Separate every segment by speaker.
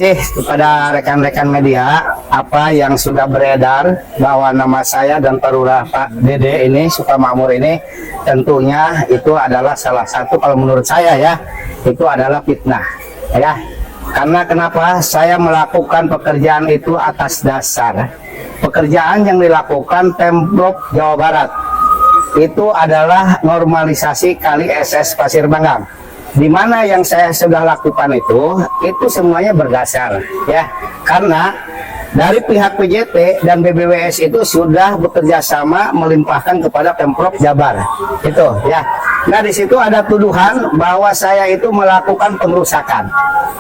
Speaker 1: Kepada rekan-rekan media, apa yang sudah beredar bahwa nama saya dan Pak Lurah Pak Dede ini Sukamakmur ini tentunya itu adalah salah satu, kalau menurut saya ya, itu adalah fitnah ya. Karena kenapa saya melakukan pekerjaan itu atas dasar pekerjaan yang dilakukan Pemprov Jawa Barat itu adalah normalisasi Kali SS Pasir Panggang, di mana yang saya sudah lakukan itu semuanya berdasar ya, karena dari pihak PJT dan BBWS itu sudah bekerja sama melimpahkan kepada Pemprov Jabar itu ya. Nah, di situ ada tuduhan bahwa saya itu melakukan pengerusakan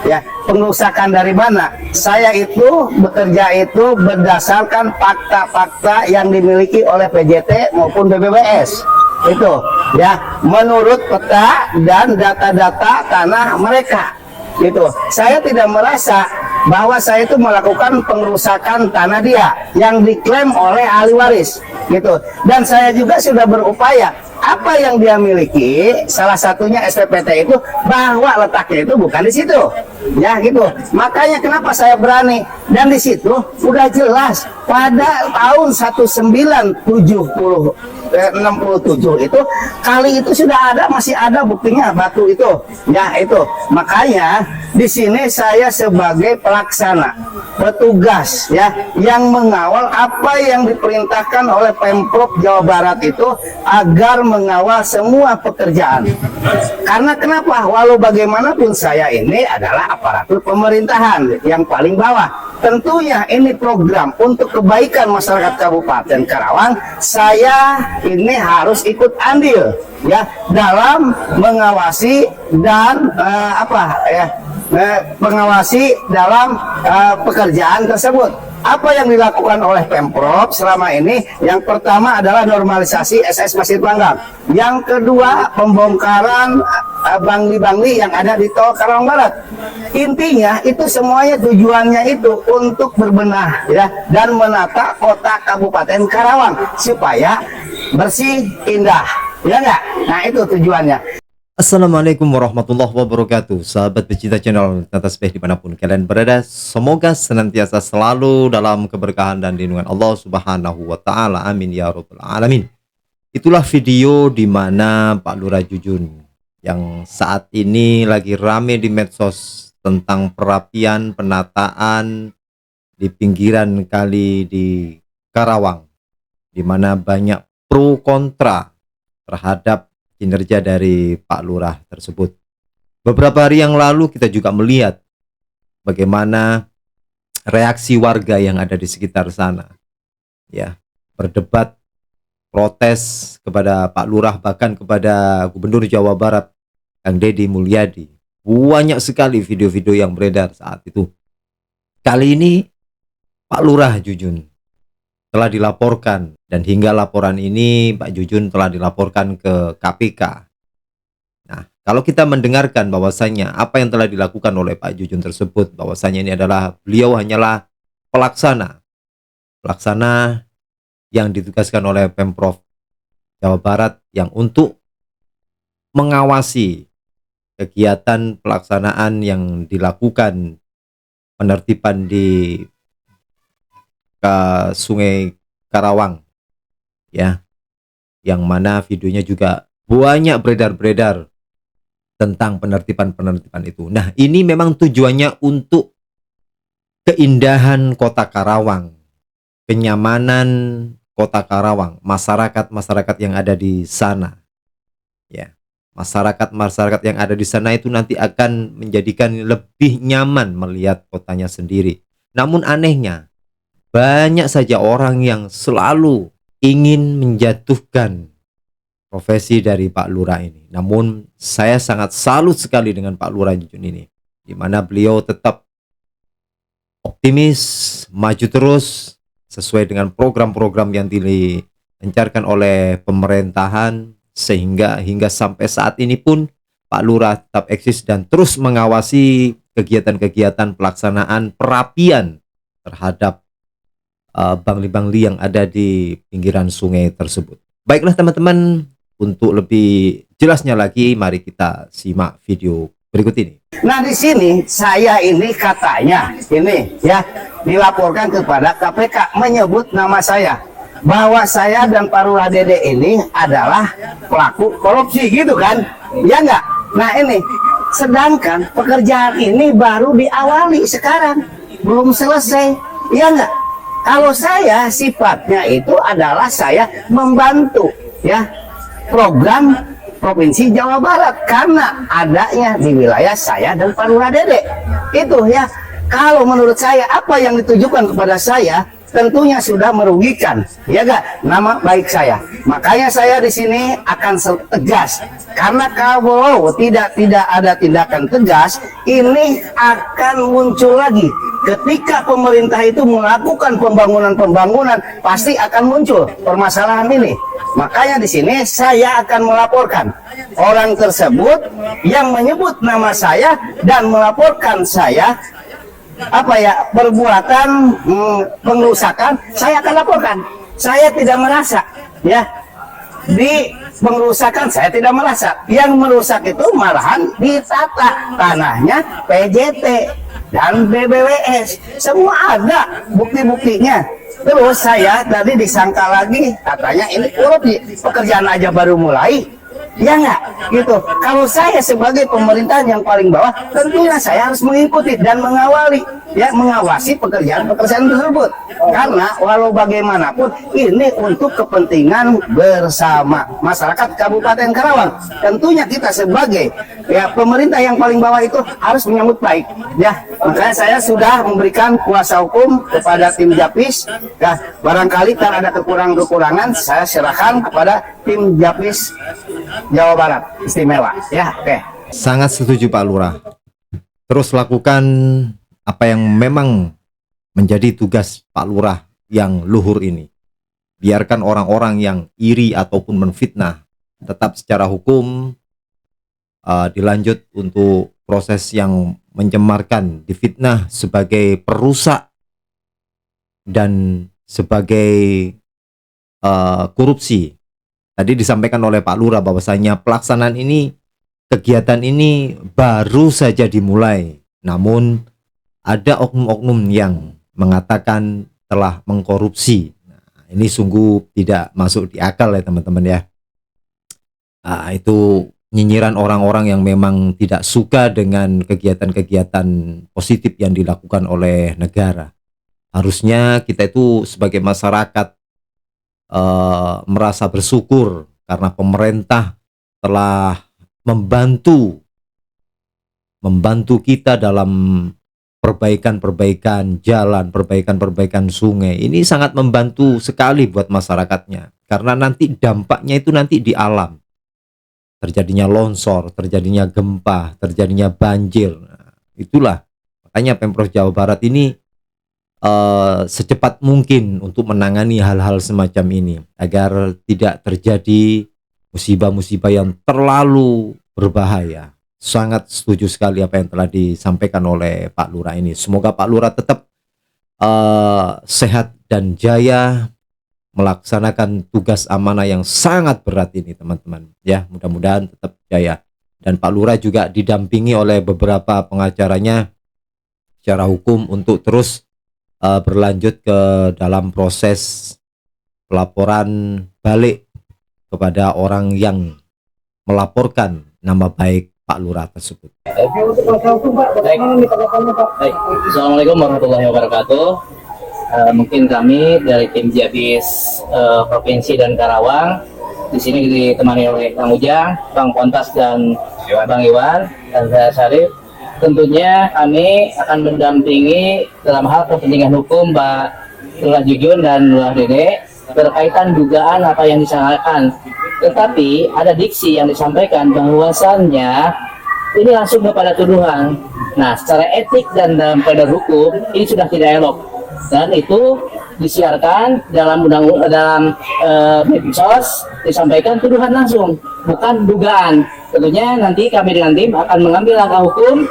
Speaker 1: ya. Pengerusakan dari mana? Saya itu bekerja itu berdasarkan fakta-fakta yang dimiliki oleh PJT maupun BBWS itu ya, menurut peta dan data-data tanah mereka itu. Saya tidak merasa bahwa saya itu melakukan pengerusakan tanah dia yang diklaim oleh ahli waris gitu. Dan saya juga sudah berupaya, apa yang dia miliki, salah satunya SPPT itu, bahwa letaknya itu bukan di situ ya gitu. Makanya kenapa saya berani, dan di situ udah jelas pada tahun 1967 itu kali itu sudah ada, masih ada buktinya batu itu ya itu. Makanya di sini saya sebagai pelaksana petugas ya, yang mengawal apa yang diperintahkan oleh Pemprov Jawa Barat itu agar mengawal semua pekerjaan. Karena kenapa? Walau bagaimanapun saya ini adalah aparatur pemerintahan yang paling bawah. Tentunya ini program untuk kebaikan masyarakat Kabupaten Karawang. Saya ini harus ikut andil ya dalam mengawasi dan mengawasi dalam pekerjaan tersebut. Apa yang dilakukan oleh Pemprov selama ini? Yang pertama adalah normalisasi SS Pasir Panggang. Yang kedua, pembongkaran bangli-bangli yang ada di Tol Karawang Barat. Intinya itu semuanya tujuannya itu untuk berbenah ya, dan menata kota Kabupaten Karawang supaya bersih, indah, ya enggak? Nah, itu tujuannya.
Speaker 2: Assalamualaikum warahmatullahi wabarakatuh. Sahabat pecinta channel Tasbih dimanapun kalian berada, semoga senantiasa selalu dalam keberkahan dan lindungan Allah Subhanahu wa Ta'ala. Amin ya Rabbal Alamin. Itulah video di mana Pak Lurah Jujun yang saat ini lagi rame di medsos tentang perapian penataan di pinggiran kali di Karawang, di mana banyak pro kontra terhadap kinerja dari Pak Lurah tersebut. Beberapa hari yang lalu kita juga melihat bagaimana reaksi warga yang ada di sekitar sana ya, berdebat, protes kepada Pak Lurah, bahkan kepada Gubernur Jawa Barat Kang Deddy Mulyadi. Banyak sekali video-video yang beredar saat itu. Kali ini Pak Lurah Jujun telah dilaporkan, dan hingga laporan ini Pak Jujun telah dilaporkan ke KPK. Nah, kalau kita mendengarkan bahwasanya apa yang telah dilakukan oleh Pak Jujun tersebut, bahwasanya ini adalah beliau hanyalah pelaksana yang ditugaskan oleh Pemprov Jawa Barat yang untuk mengawasi kegiatan pelaksanaan yang dilakukan penertiban di ke Sungai Karawang ya, yang mana videonya juga banyak beredar tentang penertiban itu. Nah, ini memang tujuannya untuk keindahan kota Karawang, kenyamanan kota Karawang, masyarakat yang ada di sana ya. Masyarakat yang ada di sana itu nanti akan menjadikan lebih nyaman melihat kotanya sendiri. Namun anehnya, banyak saja orang yang selalu ingin menjatuhkan profesi dari Pak Lurah ini. Namun saya sangat salut sekali dengan Pak Lurah Jujun ini, di mana beliau tetap optimis, maju terus sesuai dengan program-program yang dilancarkan oleh pemerintahan, sehingga hingga sampai saat ini pun Pak Lurah tetap eksis dan terus mengawasi kegiatan-kegiatan pelaksanaan perapian terhadap bangli-bangli yang ada di pinggiran sungai tersebut. Baiklah teman-teman, untuk lebih jelasnya lagi mari kita simak video berikut ini.
Speaker 1: Nah, di sini saya ini katanya ini ya dilaporkan kepada KPK menyebut nama saya bahwa saya dan Pak Lurah Dede ini adalah pelaku korupsi gitu kan? Ya enggak? Nah, ini sedangkan pekerjaan ini baru diawali sekarang, belum selesai. Ya enggak? Kalau saya sifatnya itu adalah saya membantu ya program Provinsi Jawa Barat karena adanya di wilayah saya dan Pak Lurah Dede. Itu ya. Kalau menurut saya apa yang ditujukan kepada saya tentunya sudah merugikan ya enggak nama baik saya. Makanya saya di sini akan tegas karena kalau tidak ada tindakan tegas ini akan muncul lagi. Ketika pemerintah itu melakukan pembangunan pasti akan muncul permasalahan ini. Makanya di sini saya akan melaporkan orang tersebut yang menyebut nama saya dan melaporkan saya perbuatan pengerusakan. Saya akan laporkan. Saya tidak merasa ya di pengerusakan, saya tidak merasa. Yang merusak itu malahan ditata tanahnya PJT dan BBWS, semua ada bukti-buktinya. Terus saya tadi disangka lagi katanya ini korupsi, pekerjaan aja baru mulai. Ya enggak gitu. Kalau saya sebagai pemerintahan yang paling bawah tentunya saya harus mengikuti dan mengawasi pekerjaan tersebut karena walau bagaimanapun ini untuk kepentingan bersama masyarakat Kabupaten Karawang. Tentunya kita sebagai pemerintah yang paling bawah itu harus menyambut baik ya. Makanya saya sudah memberikan kuasa hukum kepada tim Japis ya, barangkali kalau ada kekurangan saya serahkan kepada tim Japis Jawa Barat istimewa ya. Oke.
Speaker 2: Sangat setuju Pak Lurah. Terus lakukan apa yang memang menjadi tugas Pak Lurah yang luhur ini. Biarkan orang-orang yang iri ataupun menfitnah tetap secara hukum dilanjut untuk proses yang mencemarkan, difitnah sebagai perusak dan sebagai korupsi. Tadi disampaikan oleh Pak Lurah bahwasanya pelaksanaan ini, kegiatan ini baru saja dimulai. Namun ada oknum-oknum yang mengatakan telah mengkorupsi. Nah, ini sungguh tidak masuk di akal ya teman-teman ya. Itu nyinyiran orang-orang yang memang tidak suka dengan kegiatan-kegiatan positif yang dilakukan oleh negara. Harusnya kita itu sebagai masyarakat merasa bersyukur karena pemerintah telah membantu kita dalam perbaikan jalan, perbaikan sungai. Ini sangat membantu sekali buat masyarakatnya karena nanti dampaknya itu nanti di alam. Terjadinya longsor, terjadinya gempa, terjadinya banjir. Nah, itulah makanya Pemprov Jawa Barat ini secepat mungkin untuk menangani hal-hal semacam ini agar tidak terjadi musibah-musibah yang terlalu berbahaya. Sangat setuju sekali apa yang telah disampaikan oleh Pak Lurah ini. Semoga Pak Lurah tetap sehat dan jaya melaksanakan tugas amanah yang sangat berat ini teman-teman ya. Mudah-mudahan tetap jaya. Dan Pak Lurah juga didampingi oleh beberapa pengacaranya secara hukum untuk terus berlanjut ke dalam proses pelaporan balik kepada orang yang melaporkan nama baik Pak Lurah tersebut.
Speaker 3: Baik. Assalamualaikum warahmatullahi wabarakatuh. Mungkin kami dari tim Japis Provinsi dan Karawang di sini ditemani oleh Kang Ujang, Bang Pontas dan Bang Iwan dan saya Syarif. Tentunya kami akan mendampingi dalam hal kepentingan hukum Mbak Lurah Jujun dan Lurah Dede berkaitan dugaan apa yang disangkakan. Tetapi ada diksi yang disampaikan bahwasannya ini langsung kepada tuduhan. Nah, secara etik dan dalam koridor hukum ini sudah tidak elok dan itu disiarkan dalam medsos disampaikan tuduhan langsung bukan dugaan. Tentunya nanti kami dengan tim akan mengambil langkah hukum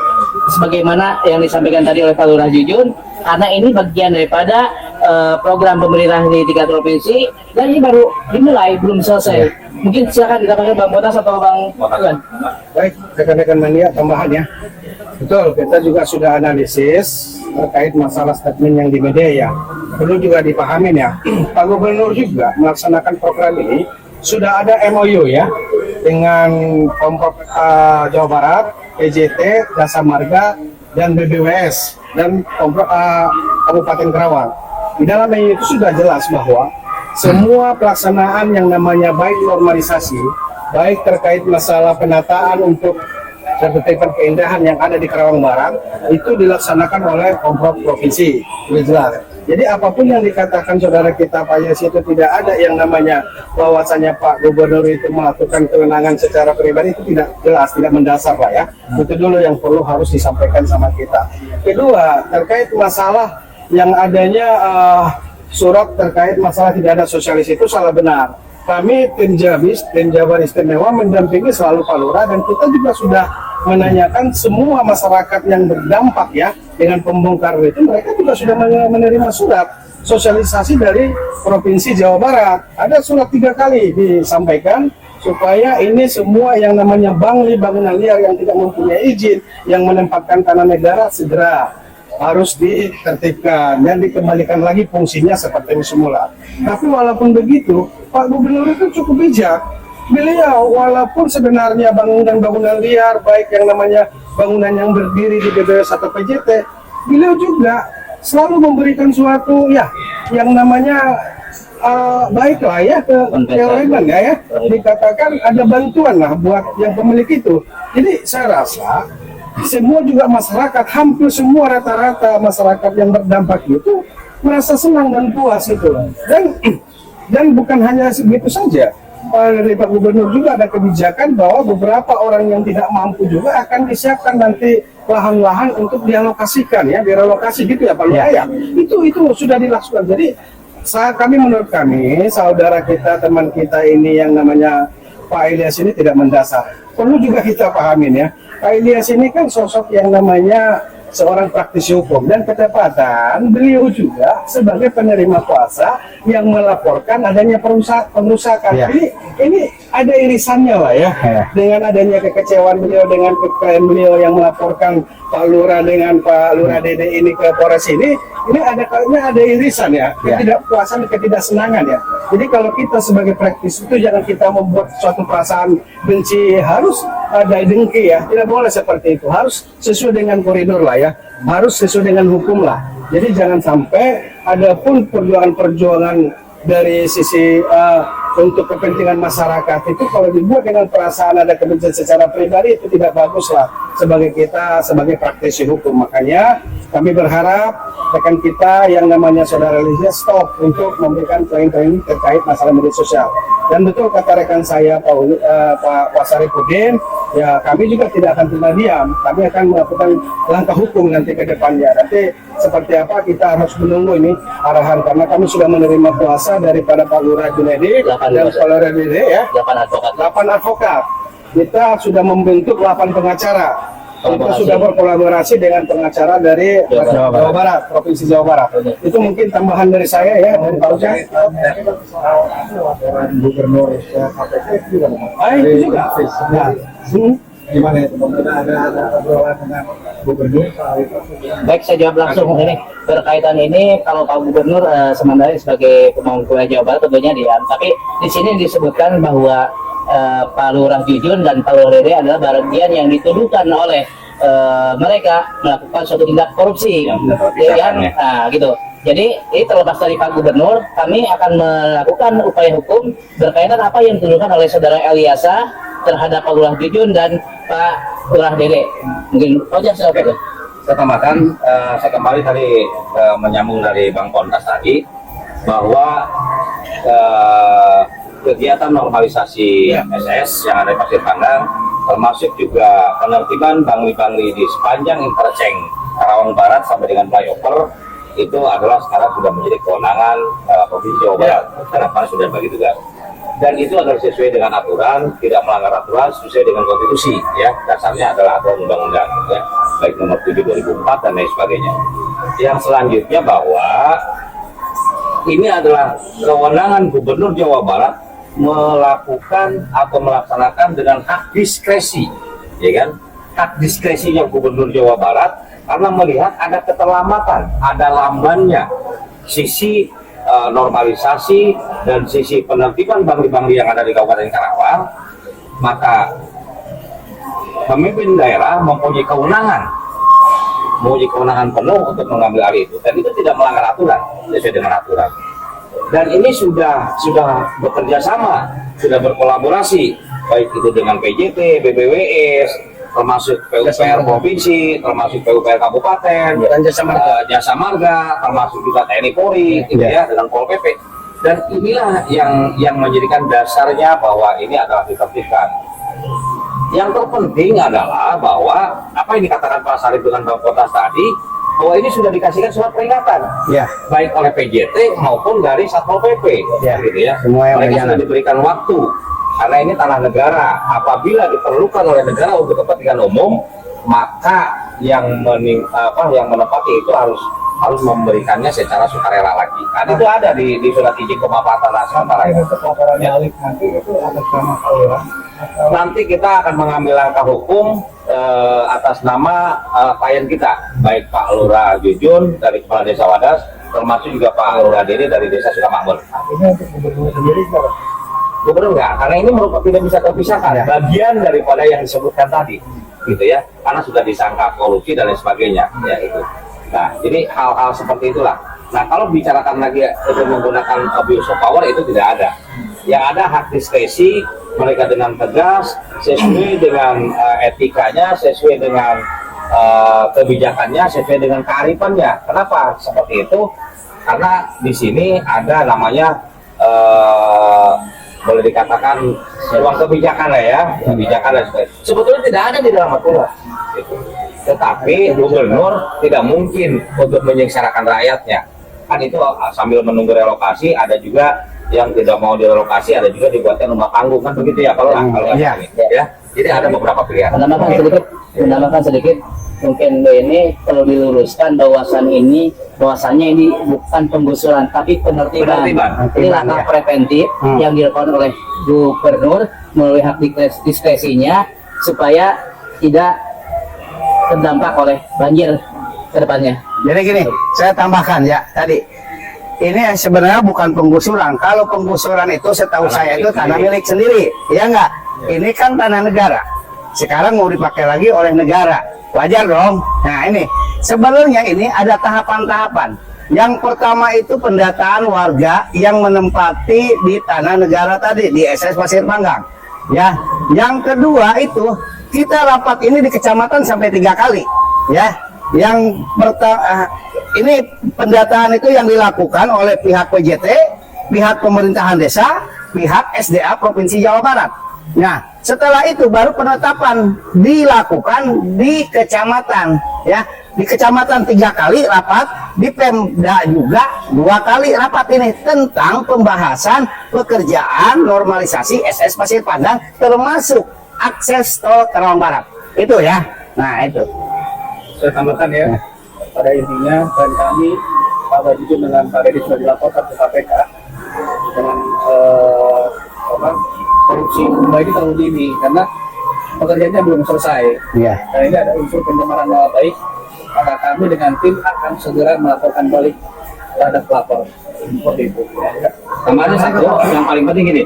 Speaker 3: sebagaimana yang disampaikan tadi oleh Pak Lurah Jujun karena ini bagian daripada program pemerintah di tingkat provinsi, dan ini baru dimulai, belum selesai. Mungkin silakan ditambahkan Bang Botas atau Bang Tuan.
Speaker 1: Baik, rekan-rekan media tambahan ya. Betul, kita juga sudah analisis terkait masalah statement yang di media ya. Perlu juga dipahamin ya. Pak Gubernur juga melaksanakan program ini sudah ada MOU ya dengan Pemprov Jawa Barat, PJT, Jasa Marga, dan BBWS dan Pemprov Kabupaten Karawang. Di dalam MOU itu sudah jelas bahwa semua pelaksanaan yang namanya baik normalisasi, baik terkait masalah penataan untuk sertifikat keindahan yang ada di Karawang Barat itu dilaksanakan oleh Pemprov Provinsi, sudah jelas. Jadi apapun yang dikatakan saudara kita Pak Yas itu tidak ada yang namanya bahwasanya Pak Gubernur itu melakukan kewenangan secara pribadi, itu tidak jelas, tidak mendasar lah ya. Itu dulu yang perlu harus disampaikan sama kita. Kedua, terkait masalah yang adanya surat terkait masalah tidak ada sosialis itu salah benar. Kami tim Jabis, tim Jabar Istimewa mendampingi selalu Pak Lurah, dan kita juga sudah menanyakan semua masyarakat yang berdampak ya dengan pembongkaran itu, mereka juga sudah menerima surat sosialisasi dari Provinsi Jawa Barat. Ada surat 3 kali disampaikan supaya ini semua yang namanya bangunan liar yang tidak mempunyai izin, yang menempatkan tanah negara segera harus ditertibkan dan dikembalikan lagi fungsinya seperti semula. Tapi walaupun begitu, Pak Gubernur itu cukup bijak. Beliau walaupun sebenarnya bangunan liar, baik yang namanya bangunan yang berdiri di BBWS atau PJT, beliau juga selalu memberikan suatu ya yang namanya baiklah ya ke elemen ya, dikatakan ada bantuan lah buat yang pemilik itu. Jadi saya rasa semua juga masyarakat, hampir semua rata-rata masyarakat yang berdampak itu merasa senang dan puas itu. Dan bukan hanya segitu saja, dari Pak Gubernur juga ada kebijakan bahwa beberapa orang yang tidak mampu juga akan disiapkan nanti lahan-lahan untuk dialokasikan ya, direlokasi gitu ya Pak Lurah ya. Itu sudah dilakukan. Jadi menurut kami saudara kita, teman kita ini yang namanya Pak Ilyas ini tidak mendasar. Perlu juga kita pahamin ya, Pak Ilyas ini kan sosok yang namanya seorang praktisi hukum, dan ketepatan beliau juga sebagai penerima kuasa yang melaporkan adanya perusakan. Ya.
Speaker 3: Ini ada irisannya lah ya, dengan adanya kekecewaan beliau dengan klien beliau yang melaporkan Pak Lurah dengan Pak Lurah Dede ini ke Polres ini ada irisan ya, ketidakpuasan, ketidaksenangan ya. Jadi kalau kita sebagai praktisi itu jangan kita membuat suatu perasaan benci, harus ada dengki ya, tidak boleh seperti itu, harus sesuai dengan koridor lah ya, harus sesuai dengan hukum lah. Jadi jangan sampai ada pun perjuangan dari sisi untuk kepentingan masyarakat itu kalau dibuat dengan perasaan ada kebencian secara pribadi, itu tidak bagus lah sebagai kita sebagai praktisi hukum. Makanya kami berharap rekan kita yang namanya saudara Lisya stop untuk memberikan training terkait masalah media sosial. Dan betul kata rekan saya Pak Wasaripudin, ya kami juga tidak akan tinggal diam, kami akan melakukan langkah hukum nanti ke depannya. Nanti seperti apa kita harus menunggu ini arahan, karena kami sudah menerima kuasa daripada Pak Lurah Junedi dan Pak Lurah Dede ya, 8 advokat. Kita sudah membentuk 8 pengacara. Kita sudah berkolaborasi dengan pengacara dari Jawa Barat, Provinsi Jawa Barat. Itu mungkin tambahan dari saya ya, dari Pak Ujang.
Speaker 4: Gubernur KPK juga.
Speaker 1: Itu juga.
Speaker 4: Gimana itu? Ada obrolan dengan Gubernur soal itu?
Speaker 3: Baik, saya jawab langsung ini. Berkaitan ini, kalau Pak Gubernur sementara sebagai pemangku Jawa Barat tentunya diam. Tapi di sini disebutkan bahwa Pak Lurah Jujun dan Pak Lurah Dede adalah bagian yang dituduhkan oleh mereka melakukan suatu tindak korupsi, gitu. Jadi ini terlepas dari Pak Gubernur, kami akan melakukan upaya hukum berkaitan apa yang dituduhkan oleh saudara Elyasa terhadap Pak Lurah Jujun dan Pak Lurah Dede. Mungkin Ojek silakan.
Speaker 5: Saya tambahkan, saya kembali tadi menyambung dari Bang Pontas tadi bahwa kegiatan normalisasi SS yang ada di Pasir Panggang, termasuk juga penertiban bangli-bangli di sepanjang interchange Karawang Barat sampai dengan flyover, itu adalah sekarang sudah menjadi kewenangan Provinsi Jawa Barat. Harapan sudah bagi tugas. Dan itu adalah sesuai dengan aturan, tidak melanggar aturan, sesuai dengan konstitusi. Ya, dasarnya adalah aturan undang-undang, ya, baik nomor 7 2004 dan lain sebagainya. Yang selanjutnya bahwa ini adalah kewenangan Gubernur Jawa Barat melakukan atau melaksanakan dengan hak diskresi, ya kan? Hak diskresinya Gubernur Jawa Barat karena melihat ada keterlambatan, ada lambannya sisi normalisasi dan sisi penertiban bangli-bangli yang ada di Kabupaten Karawang, maka pemimpin daerah mempunyai kewenangan penuh untuk mengambil alih itu, dan itu tidak melanggar aturan, sesuai dengan aturan. Dan ini sudah bekerja sama, sudah berkolaborasi, baik itu dengan PJT, BBWS, termasuk PUPR provinsi, termasuk PUPR kabupaten, dan jasa marga, termasuk juga TNI Polri, gitu ya, dengan Pol PP. Dan inilah yang menjadikan dasarnya bahwa ini adalah ditertibkan. Yang terpenting adalah bahwa apa yang dikatakan Pak Sarif dengan Bang Kotas tadi, bahwa ini sudah dikasihkan surat peringatan, baik oleh PJT maupun dari Satpol PP, gitu ya.
Speaker 1: Semua yang
Speaker 5: mereka sudah diberikan waktu, karena ini tanah negara. Apabila diperlukan oleh negara untuk kepentingan umum, maka yang menepati itu harus memberikannya secara sukarela lagi. Karena itu ada di surat izin pemanfaatan lahan barangkali. Nanti kita akan mengambil langkah hukum atas nama klien kita, baik Pak Lurah Jujun dari Kepala Desa Wadas, termasuk juga Pak Lurah Dede dari Desa Sukamakmur.
Speaker 4: Artinya untuk gubernur sendiri juga.
Speaker 5: Gubernur enggak, karena ini merupakan tidak bisa terpisahkan, bagian daripada yang disebutkan tadi, gitu ya, karena sudah disangka korupsi dan lain sebagainya, ya itu. Nah, jadi hal-hal seperti itulah. Nah, kalau bicarakan lagi untuk menggunakan abuse of power itu tidak ada. Yang ada hak diskresi mereka dengan tegas, sesuai dengan etikanya, sesuai dengan kebijakannya, sesuai dengan kearifannya. Kenapa seperti itu? Karena di sini ada namanya boleh dikatakan ruang kebijakan lah ya, kebijakan dan sebagainya. Sebetulnya tidak ada di dalam aturan. Gitu. Tetapi gubernur tidak mungkin untuk menyengsarakan rakyatnya. Kan itu sambil menunggu relokasi, ada juga yang tidak mau direlokasi, ada juga dibuatkan rumah panggung, kan begitu ya kalau ya. Jadi ada beberapa pilihan.
Speaker 3: Menambahkan sedikit, mungkin ini perlu diluruskan bahwasannya ini bukan penggusuran tapi penertiban. Ini langkah preventif yang dilakukan oleh gubernur melalui hak diskresinya supaya tidak terdampak oleh banjir ke depannya.
Speaker 1: Jadi gini, saya tambahkan ya tadi. Ini sebenarnya bukan penggusuran. Kalau penggusuran itu setahu saya itu tanah milik sendiri, ya enggak? Ini kan tanah negara. Sekarang mau dipakai lagi oleh negara, wajar dong. Nah ini sebenarnya ini ada tahapan-tahapan. Yang pertama itu pendataan warga yang menempati di tanah negara tadi di SS Pasir Panggang. Ya, yang kedua itu kita rapat ini di kecamatan sampai 3 kali. Ya, yang pertama ini pendataan itu yang dilakukan oleh pihak PJT, pihak pemerintahan desa, pihak SDA Provinsi Jawa Barat. Nah, setelah itu baru penetapan dilakukan di kecamatan, ya. Di kecamatan 3 kali rapat, di Pemda juga 2 kali rapat ini tentang pembahasan pekerjaan normalisasi SS Pasir Panggang termasuk akses tol Karawang Barat. Itu ya. Nah, itu.
Speaker 4: Saya tambahkan ya, pada intinya dan kami Pak Bajijun dengan Pak Dedi sudah dilaporkan ke KPK dengan korupsi kembali tahun ini karena pekerjaannya belum selesai. Dan ini ada unsur pencemaran nama baik, maka kami dengan tim akan segera melaporkan balik terhadap pelapor. Seperti itu.
Speaker 5: Sama ada satu yang paling penting ini,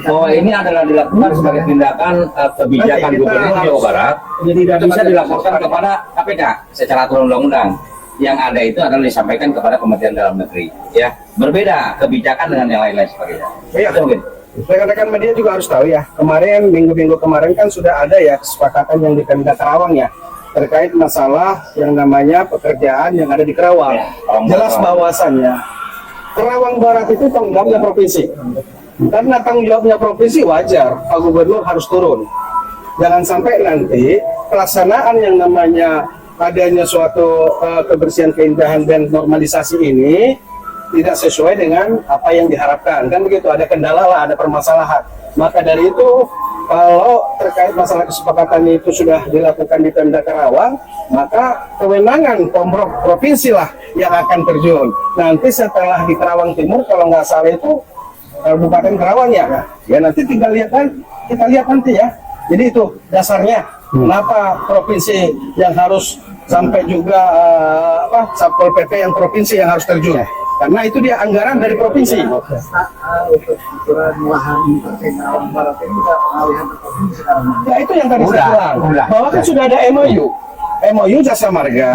Speaker 5: bahwa ini adalah dilakukan sebagai tindakan kebijakan Gubernur Jawa Barat, tidak bisa dilaporkan kepada KPK secara aturan undang-undang. Yang ada itu adalah disampaikan kepada Kementerian Dalam Negeri, ya. Berbeda kebijakan dengan yang lain-lain sebagainya.
Speaker 4: Iya,
Speaker 5: mungkin.
Speaker 4: Rekan-rekan media juga harus tahu ya, kemarin minggu-minggu kemarin kan sudah ada ya kesepakatan yang di Pemda Karawang ya terkait masalah yang namanya pekerjaan yang ada di Karawang. Jelas bahwasannya Karawang Barat itu tanggung jawabnya provinsi. Karena tanggung jawabnya provinsi wajar Pak Gubernur harus turun. Jangan sampai nanti pelaksanaan yang namanya adanya suatu kebersihan, keindahan dan normalisasi ini tidak sesuai dengan apa yang diharapkan, kan begitu, ada kendala lah, ada permasalahan. Maka dari itu kalau terkait masalah kesepakatannya itu sudah dilakukan di Pemda Karawang, maka kewenangan Pemprov provinsi lah yang akan terjun. Nanti setelah di Karawang Timur, kalau nggak salah itu Kabupaten Karawang ya nanti tinggal lihat kan, kita lihat nanti ya. Jadi itu dasarnya kenapa provinsi yang harus sampai juga Satpol PP yang provinsi yang harus terjun. Karena itu dia anggaran dari provinsi. Ya itu yang tadi saya bilang. Bahwa kan sudah ada MOU Jasa Marga,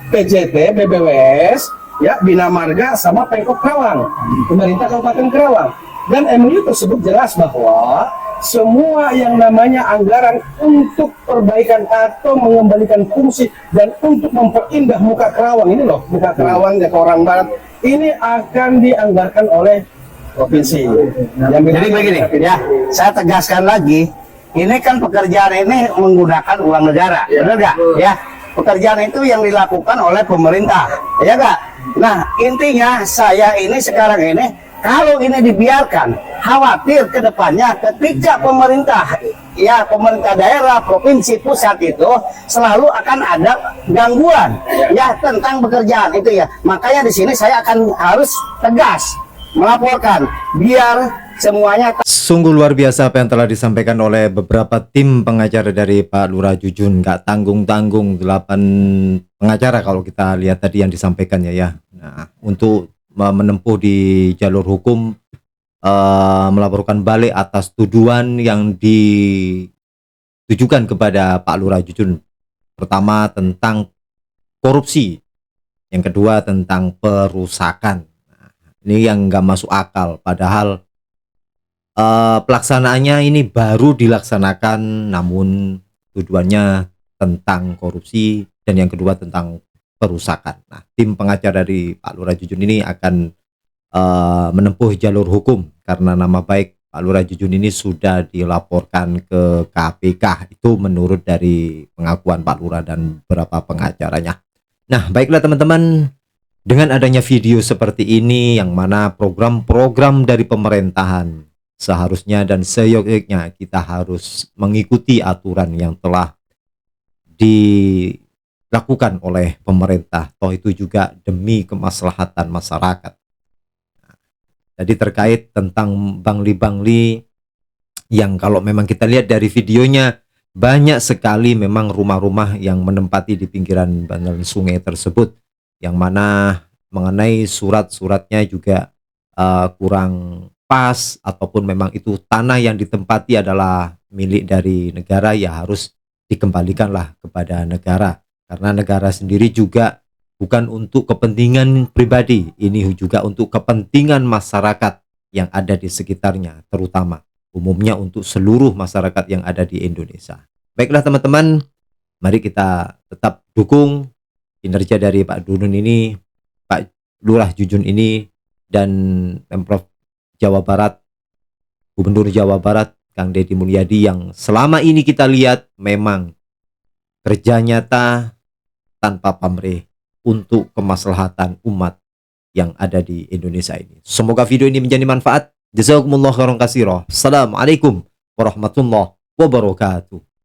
Speaker 4: PJT, BBWS, ya Bina Marga sama Pemkot Karawang, pemerintah Kabupaten Karawang. Dan MOU tersebut jelas bahwa semua yang namanya anggaran untuk perbaikan atau mengembalikan fungsi dan untuk memperindah muka Karawang ini loh, muka Karawang ya Karawang Barat ini akan dianggarkan oleh provinsi.
Speaker 1: Jadi begini ya, saya tegaskan lagi, ini kan pekerjaan ini menggunakan uang negara, benar nggak? Ya, pekerjaan itu yang dilakukan oleh pemerintah, ya nggak? Nah, intinya saya ini sekarang ini, kalau ini dibiarkan, khawatir ke depannya ketika pemerintah, ya pemerintah daerah, provinsi, pusat itu selalu akan ada gangguan ya tentang pekerjaan itu ya. Makanya di sini saya akan harus tegas melaporkan biar semuanya.
Speaker 2: Sungguh luar biasa apa yang telah disampaikan oleh beberapa tim pengacara dari Pak Lurah Jujun. Nggak tanggung-tanggung 8 pengacara kalau kita lihat tadi yang disampaikannya ya. Nah, untuk menempuh di jalur hukum, melaporkan balik atas tuduhan yang ditujukan kepada Pak Lurah Jujun. Pertama tentang korupsi, yang kedua tentang perusakan. Nah, ini yang nggak masuk akal, padahal pelaksanaannya ini baru dilaksanakan, namun tuduhannya tentang korupsi dan yang kedua tentang perusakan. Nah, tim pengacara dari Pak Lurah Jujun ini akan menempuh jalur hukum karena nama baik Pak Lurah Jujun ini sudah dilaporkan ke KPK. Itu menurut dari pengakuan Pak Lurah dan beberapa pengacaranya. Nah, baiklah teman-teman, dengan adanya video seperti ini yang mana program-program dari pemerintahan seharusnya dan seyogyanya kita harus mengikuti aturan yang telah dilakukan oleh pemerintah, toh itu juga demi kemaslahatan masyarakat. Jadi terkait tentang bangli-bangli yang kalau memang kita lihat dari videonya, banyak sekali memang rumah-rumah yang menempati di pinggiran bantaran sungai tersebut, yang mana mengenai surat-suratnya juga kurang pas, ataupun memang itu tanah yang ditempati adalah milik dari negara, ya harus dikembalikanlah kepada negara. Karena negara sendiri juga bukan untuk kepentingan pribadi, ini juga untuk kepentingan masyarakat yang ada di sekitarnya, terutama umumnya untuk seluruh masyarakat yang ada di Indonesia. Baiklah teman-teman, mari kita tetap dukung kinerja dari Pak Dunun ini, Pak Lurah Jujun ini, dan Pemprov Jawa Barat, Gubernur Jawa Barat Kang Deddy Mulyadi, yang selama ini kita lihat memang kerja nyata tanpa pamrih untuk kemaslahatan umat yang ada di Indonesia ini. Semoga video ini menjadi manfaat. Jazakumullah khairan katsira. Assalamualaikum warahmatullahi wabarakatuh.